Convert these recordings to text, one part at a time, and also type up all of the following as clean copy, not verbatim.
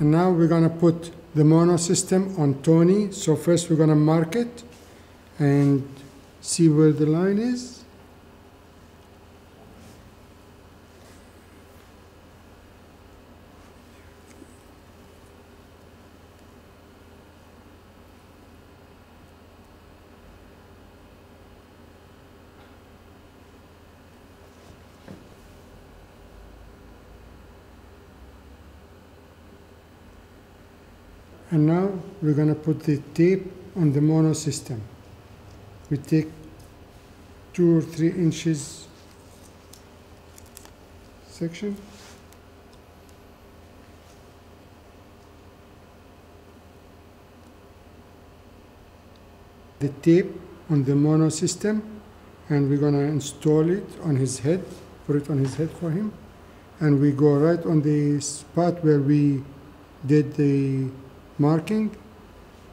And now we're going to put the mono system on Tony. So first we're going to mark it and see where the line is. And now we're going to put the tape on the mono system. We take 2 or 3 inches section. The tape on the mono system, and we're going to install it on his head, put it on his head for him. And we go right on the spot where we did the marking,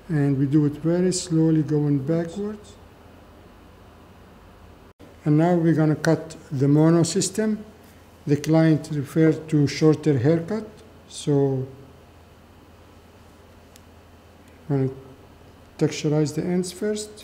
and we do it very slowly going backwards. And now we're going to cut the mono system. The client referred to shorter haircut, so I'm going to texturize the ends first.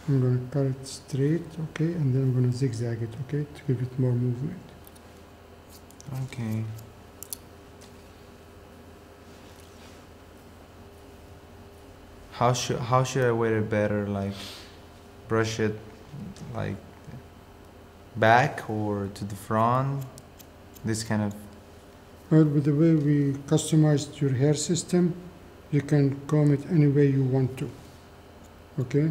I'm going to cut it straight, okay, and then I'm going to zigzag it, okay, to give it more movement. Okay. How should I wear it better? Like, brush it like back or to the front? This kind of. Well, with the way we customized your hair system, you can comb it any way you want to, okay?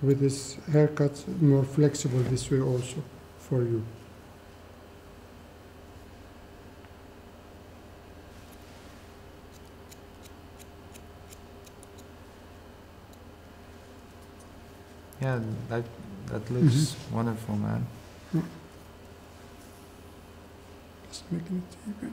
With this haircut, more flexible this way also for you. Yeah, that looks wonderful, man. Just making it even.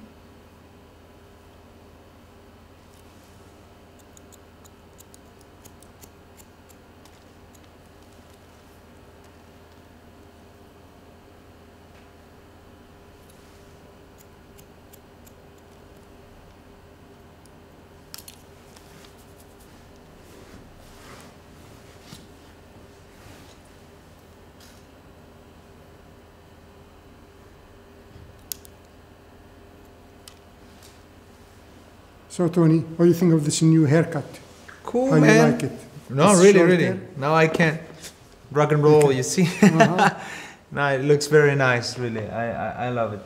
So Tony, what do you think of this new haircut? Cool, How man. you like it? No, It's really, short really. hair? Now I can't rock and roll, you see. No, it looks very nice, really. I love it.